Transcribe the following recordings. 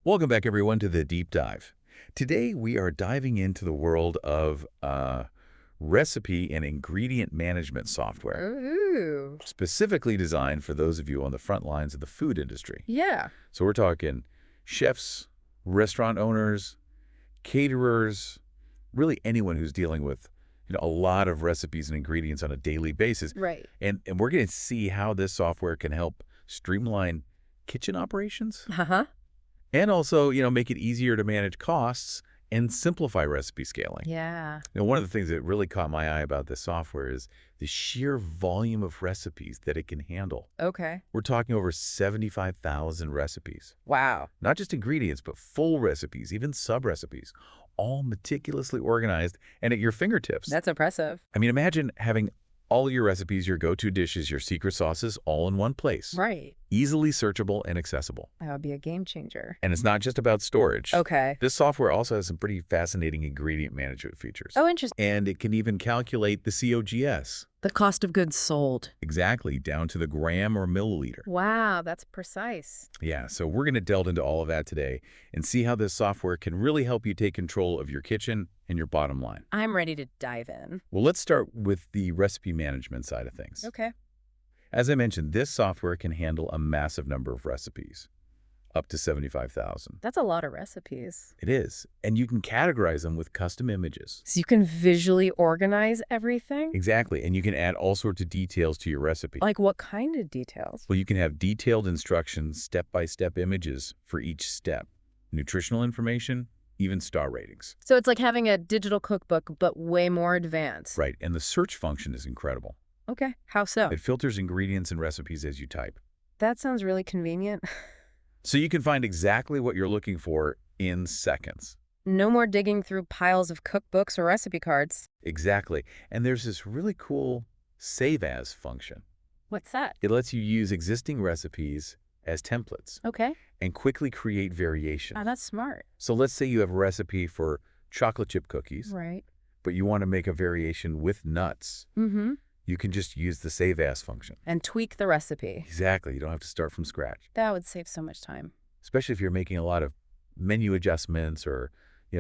Welcome back, everyone, to the Deep Dive. Today, we are diving into the world of recipe and ingredient management software, Ooh. specifically designed for those of you on the front lines of the food industry. Yeah. So we're talking chefs, restaurant owners, caterers, really anyone who's dealing with a lot of recipes and ingredients on a daily basis. Right. And we're going to see how this software can help streamline kitchen operations. Uh-huh. And also, make it easier to manage costs and simplify recipe scaling. Yeah. One of the things that really caught my eye about this software is the sheer volume of recipes that it can handle. Okay. We're talking over 75,000 recipes. Wow. Not just ingredients, but full recipes, even sub-recipes, all meticulously organized and at your fingertips. That's impressive. I mean, imagine having all your recipes, your go-to dishes, your secret sauces, all in one place. Right. Easily searchable and accessible. That would be a game changer. And it's not just about storage. Okay. This software also has some pretty fascinating ingredient management features. Oh, interesting. And it can even calculate the COGS. The cost of goods sold. Exactly, down to the gram or milliliter. Wow, that's precise. Yeah, so we're going to delve into all of that today and see how this software can really help you take control of your kitchen and your bottom line. I'm ready to dive in. Well, let's start with the recipe management side of things. Okay. As I mentioned, this software can handle a massive number of recipes, up to 75,000. That's a lot of recipes. It is. And you can categorize them with custom images. So you can visually organize everything? Exactly. And you can add all sorts of details to your recipe. Like what kind of details? Well, you can have detailed instructions, step-by-step images for each step, nutritional information, even star ratings. So it's like having a digital cookbook, but way more advanced. Right. And the search function is incredible. Okay. How so? It filters ingredients and recipes as you type. That sounds really convenient. So you can find exactly what you're looking for in seconds. No more digging through piles of cookbooks or recipe cards. Exactly. And there's this really cool Save As function. What's that? It lets you use existing recipes as templates Okay. and quickly create variations. Oh, that's smart. So let's say you have a recipe for chocolate chip cookies, Right. but you want to make a variation with nuts. Mm-hmm. You can just use the Save As function. And tweak the recipe. Exactly. You don't have to start from scratch, That would save so much time. especially if you're making a lot of menu adjustments or,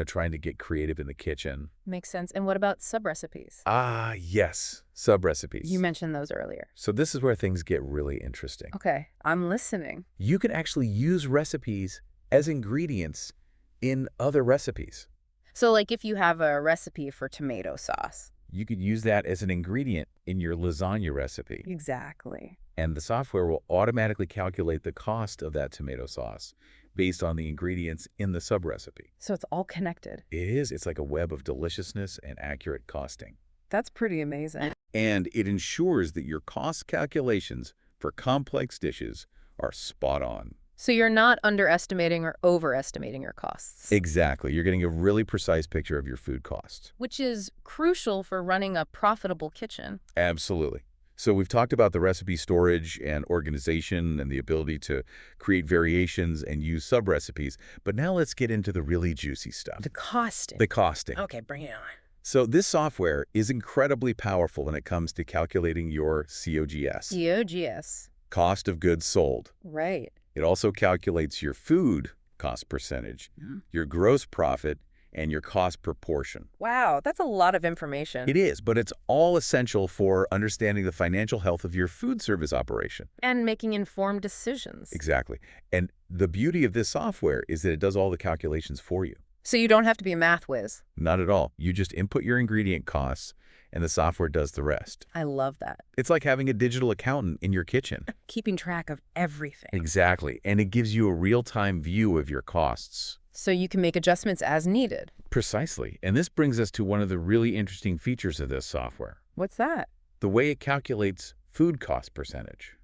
trying to get creative in the kitchen. Makes sense. And what about sub-recipes? Ah, yes. Sub-recipes. You mentioned those earlier. So this is where things get really interesting. Okay, I'm listening. You can actually use recipes as ingredients in other recipes. So like if you have a recipe for tomato sauce. You could use that as an ingredient in your lasagna recipe. Exactly. And the software will automatically calculate the cost of that tomato sauce based on the ingredients in the sub-recipe. So it's all connected. It is. It's like a web of deliciousness and accurate costing. That's pretty amazing. And it ensures that your cost calculations for complex dishes are spot on. So you're not underestimating or overestimating your costs. Exactly. You're getting a really precise picture of your food costs. Which is crucial for running a profitable kitchen. Absolutely. So we've talked about the recipe storage and organization and the ability to create variations and use sub-recipes. But now let's get into the really juicy stuff. The costing. The costing. Okay, bring it on. So this software is incredibly powerful when it comes to calculating your COGS. COGS. Cost of goods sold. Right. It also calculates your food cost percentage, your gross profit, and your cost per portion. Wow, that's a lot of information. It is, but it's all essential for understanding the financial health of your food service operation. And making informed decisions. Exactly. And the beauty of this software is that it does all the calculations for you. So you don't have to be a math whiz. Not at all. You just input your ingredient costs, and the software does the rest. I love that. It's like having a digital accountant in your kitchen. Keeping track of everything. Exactly. And it gives you a real-time view of your costs. So you can make adjustments as needed. Precisely. And this brings us to one of the really interesting features of this software. What's that? The way it calculates food cost percentage.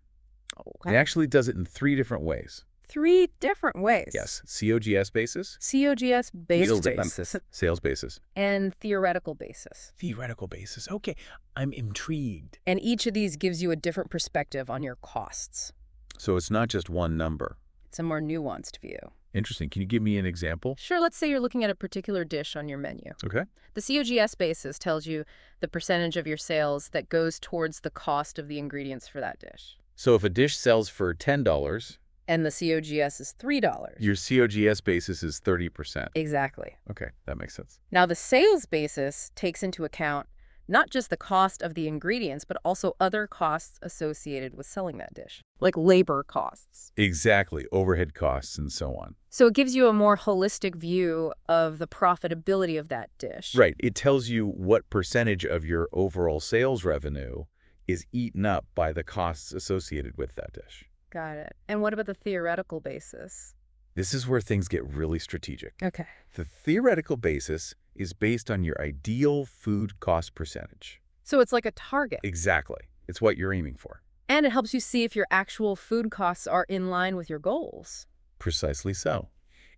Okay. It actually does it in 3 different ways. 3 different ways. Yes. COGS basis. COGS based basis. Sales basis. And theoretical basis. Theoretical basis. Okay. I'm intrigued. And each of these gives you a different perspective on your costs. So it's not just one number. It's a more nuanced view. Interesting. Can you give me an example? Sure, let's say you're looking at a particular dish on your menu. Okay. The COGS basis tells you the percentage of your sales that goes towards the cost of the ingredients for that dish. So if a dish sells for $10 And the COGS is $3. Your COGS basis is 30%. Exactly. Okay, that makes sense. Now, the sales basis takes into account not just the cost of the ingredients, but also other costs associated with selling that dish, like labor costs. Exactly, overhead costs and so on. So it gives you a more holistic view of the profitability of that dish. Right, it tells you what percentage of your overall sales revenue is eaten up by the costs associated with that dish. Got it. And what about the theoretical basis? This is where things get really strategic. Okay. The theoretical basis is based on your ideal food cost percentage. So it's like a target. Exactly. It's what you're aiming for. And it helps you see if your actual food costs are in line with your goals. Precisely so.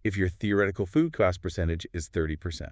If your theoretical food cost percentage is 30%,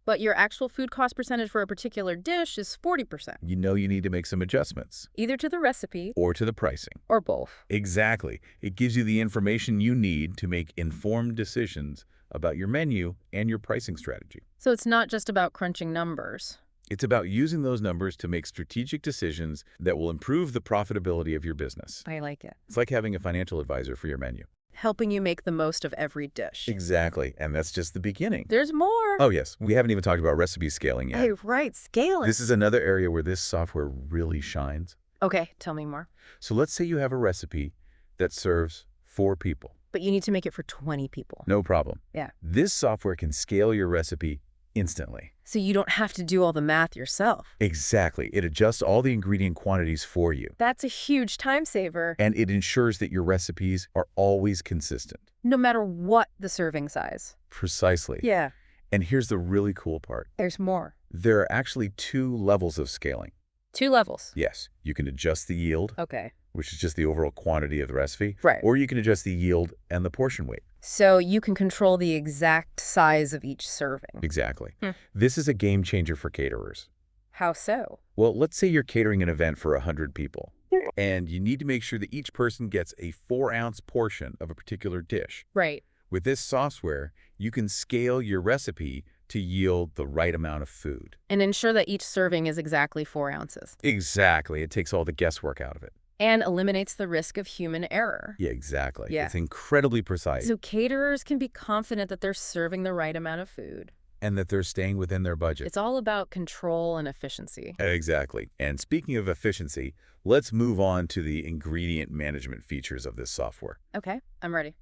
But your actual food cost percentage for a particular dish is 40%, you know you need to make some adjustments, either to the recipe or to the pricing. or both. Exactly. It gives you the information you need to make informed decisions about your menu and your pricing strategy. So it's not just about crunching numbers. It's about using those numbers to make strategic decisions that will improve the profitability of your business. I like it. It's like having a financial advisor for your menu. Helping you make the most of every dish. Exactly. And that's just the beginning. There's more. Oh, yes. We haven't even talked about recipe scaling yet. Hey, right, scaling. This is another area where this software really shines. Okay, tell me more. So let's say you have a recipe that serves 4 people. But you need to make it for 20 people. No problem. Yeah. This software can scale your recipe instantly. So you don't have to do all the math yourself. Exactly. It adjusts all the ingredient quantities for you. That's a huge time saver. And it ensures that your recipes are always consistent. No matter what the serving size. Precisely. Yeah. And here's the really cool part. There's more. There are actually 2 levels of scaling. 2 levels. Yes, you can adjust the yield, Okay. which is just the overall quantity of the recipe. Right. Or you can adjust the yield and the portion weight. So you can control the exact size of each serving. Exactly. Hmm. This is a game changer for caterers. How so? Well, let's say you're catering an event for 100 people, and you need to make sure that each person gets a 4-ounce portion of a particular dish. Right. With this software, you can scale your recipe to yield the right amount of food. And ensure that each serving is exactly 4 ounces. Exactly. It takes all the guesswork out of it. And eliminates the risk of human error. Yeah, exactly. Yeah. It's incredibly precise. So caterers can be confident that they're serving the right amount of food. And that they're staying within their budget. It's all about control and efficiency. Exactly. And speaking of efficiency, let's move on to the ingredient management features of this software. Okay, I'm ready.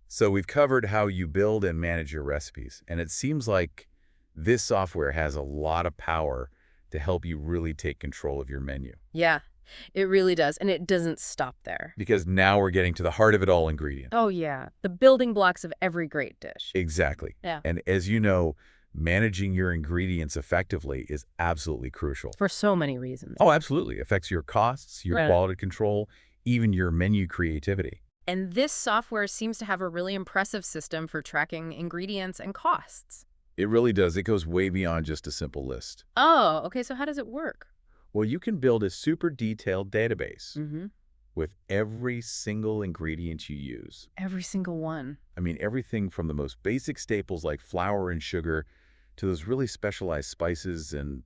So we've covered how you build and manage your recipes, and it seems like this software has a lot of power to help you really take control of your menu. Yeah, it really does. And it doesn't stop there. Because now we're getting to the heart of it all, ingredient. Oh, yeah. The building blocks of every great dish. Exactly. Yeah. And as you know, managing your ingredients effectively is absolutely crucial. For so many reasons. Oh, absolutely. It affects your costs, your Right. quality control, even your menu creativity. And this software seems to have a really impressive system for tracking ingredients and costs. It really does. It goes way beyond just a simple list. Oh, okay. So how does it work? Well, you can build a super detailed database Mm-hmm. with every single ingredient you use. Every single one. I mean, everything from the most basic staples like flour and sugar to those really specialized spices and,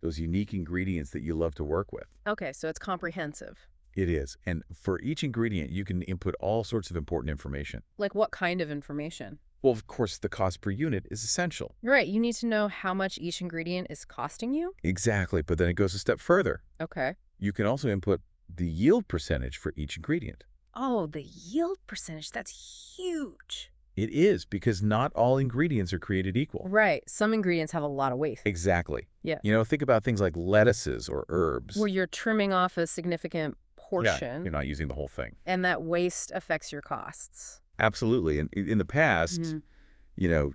those unique ingredients that you love to work with. Okay, so it's comprehensive. It is. And for each ingredient, you can input all sorts of important information. Like what kind of information? Well, of course, the cost per unit is essential. Right, you need to know how much each ingredient is costing you? Exactly. But then it goes a step further. Okay. You can also input the yield percentage for each ingredient. Oh, the yield percentage. That's huge. It is, because not all ingredients are created equal. Right. Some ingredients have a lot of waste. Exactly. Yeah. Think about things like lettuces or herbs. Where you're trimming off a significant portion. Yeah, you're not using the whole thing. And that waste affects your costs. Absolutely. And in the past,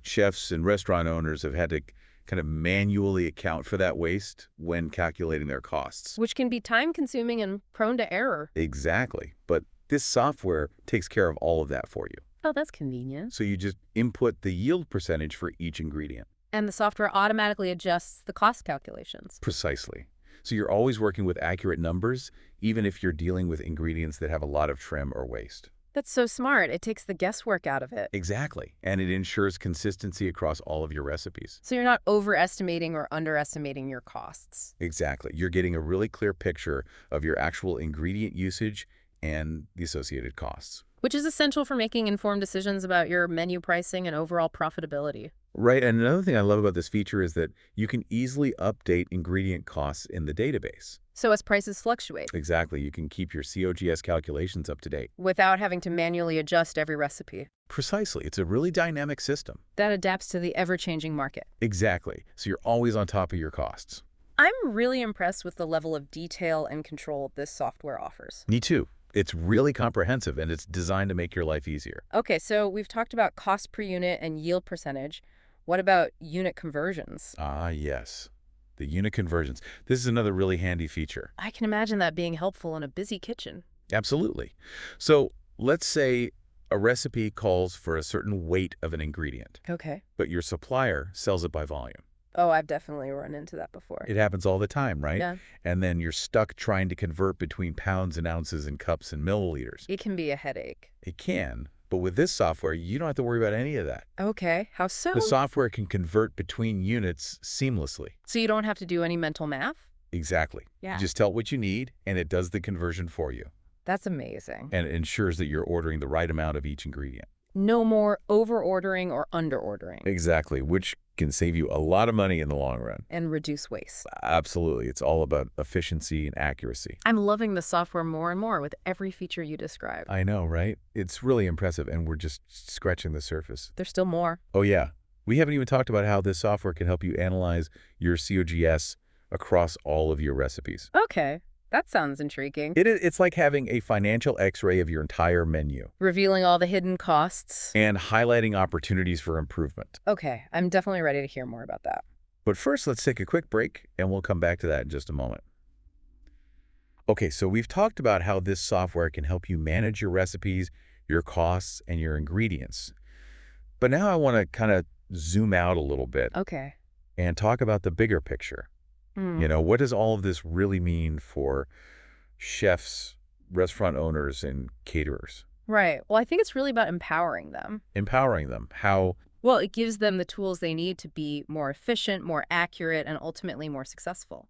chefs and restaurant owners have had to kind of manually account for that waste when calculating their costs. Which can be time-consuming and prone to error. Exactly. But this software takes care of all of that for you. Oh, that's convenient. So you just input the yield percentage for each ingredient. And the software automatically adjusts the cost calculations. Precisely. So you're always working with accurate numbers, even if you're dealing with ingredients that have a lot of trim or waste. That's so smart. It takes the guesswork out of it. Exactly. And it ensures consistency across all of your recipes. So you're not overestimating or underestimating your costs. Exactly. You're getting a really clear picture of your actual ingredient usage and the associated costs. Which is essential for making informed decisions about your menu pricing and overall profitability. Right, and another thing I love about this feature is that you can easily update ingredient costs in the database. So as prices fluctuate, Exactly, you can keep your COGS calculations up to date. without having to manually adjust every recipe. Precisely, it's a really dynamic system. That adapts to the ever-changing market. Exactly, so you're always on top of your costs. I'm really impressed with the level of detail and control this software offers. Me too. It's really comprehensive and it's designed to make your life easier. Okay, so we've talked about cost per unit and yield percentage. What about unit conversions? Ah, yes. The unit conversions. This is another really handy feature. I can imagine that being helpful in a busy kitchen. Absolutely. So let's say a recipe calls for a certain weight of an ingredient, Okay. but your supplier sells it by volume. Oh, I've definitely run into that before. It happens all the time, right? Yeah. And then you're stuck trying to convert between pounds and ounces and cups and milliliters. It can be a headache. It can, but with this software, you don't have to worry about any of that. Okay, how so? The software can convert between units seamlessly. So you don't have to do any mental math? Exactly. Yeah. You just tell it what you need, and it does the conversion for you. That's amazing. And it ensures that you're ordering the right amount of each ingredient. No more over-ordering or under-ordering. Exactly, which can save you a lot of money in the long run. And reduce waste. Absolutely. It's all about efficiency and accuracy. I'm loving the software more and more with every feature you described. I know, right? It's really impressive, and we're just scratching the surface. There's still more. Oh, yeah. We haven't even talked about how this software can help you analyze your COGS across all of your recipes. Okay, that sounds intriguing. It's like having a financial x-ray of your entire menu Revealing all the hidden costs. and highlighting opportunities for improvement. Okay, I'm definitely ready to hear more about that. But first, let's take a quick break, and we'll come back to that in just a moment. Okay, so we've talked about how this software can help you manage your recipes, your costs, and your ingredients. But now I want to kind of zoom out a little bit Okay. and talk about the bigger picture. You know, what does all of this really mean for chefs, restaurant owners, and caterers? Right. Well, I think it's really about empowering them. Empowering them. How? Well, it gives them the tools they need to be more efficient, more accurate, and ultimately more successful.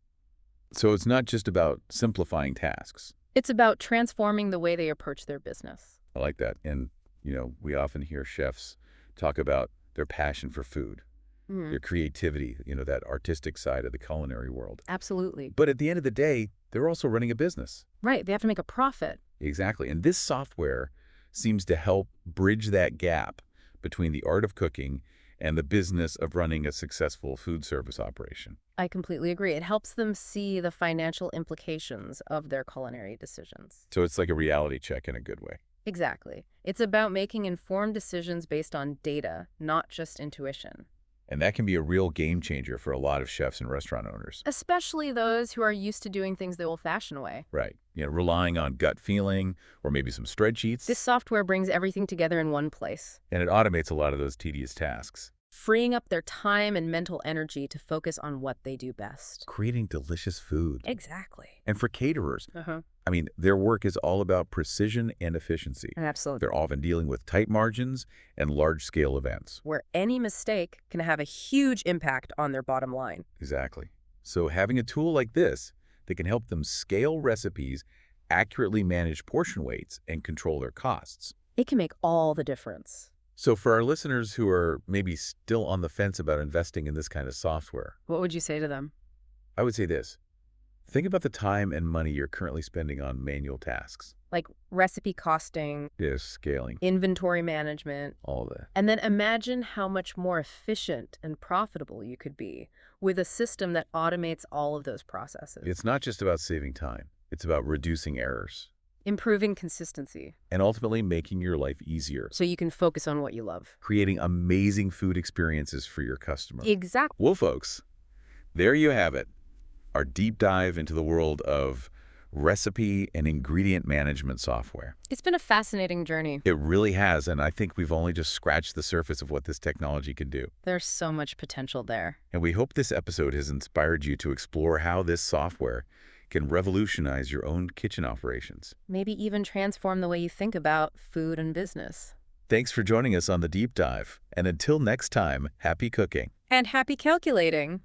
So it's not just about simplifying tasks. It's about transforming the way they approach their business. I like that. And, you know, we often hear chefs talk about their passion for food, their creativity, you know, that artistic side of the culinary world. Absolutely. But at the end of the day, they're also running a business. Right. They have to make a profit. Exactly. And this software seems to help bridge that gap between the art of cooking and the business of running a successful food service operation. I completely agree. It helps them see the financial implications of their culinary decisions. So it's like a reality check in a good way. Exactly. It's about making informed decisions based on data, not just intuition. And that can be a real game changer for a lot of chefs and restaurant owners. Especially those who are used to doing things the old-fashioned way. Right. You know, relying on gut feeling or maybe some spreadsheets. This software brings everything together in one place, And it automates a lot of those tedious tasks. freeing up their time and mental energy to focus on what they do best. Creating delicious food. Exactly. And for caterers, Uh-huh. I mean, their work is all about precision and efficiency. Absolutely. They're often dealing with tight margins and large-scale events. Where any mistake can have a huge impact on their bottom line. Exactly. So having a tool like this that can help them scale recipes, accurately manage portion weights, and control their costs. It can make all the difference. So for our listeners who are maybe still on the fence about investing in this kind of software, What would you say to them? I would say this. Think about the time and money you're currently spending on manual tasks. Like recipe costing, Yes, scaling, inventory management, all that. and then imagine how much more efficient and profitable you could be with a system that automates all of those processes. It's not just about saving time. It's about reducing errors Improving consistency and ultimately making your life easier, so you can focus on what you love. creating amazing food experiences for your customer. Exactly. Well, folks, there you have it. Our deep dive into the world of recipe and ingredient management software. It's been a fascinating journey. It really has, and I think we've only just scratched the surface of what this technology can do. There's so much potential there. And we hope this episode has inspired you to explore how this software can revolutionize your own kitchen operations. Maybe even transform the way you think about food and business. Thanks for joining us on the deep dive, and until next time, happy cooking. And happy calculating!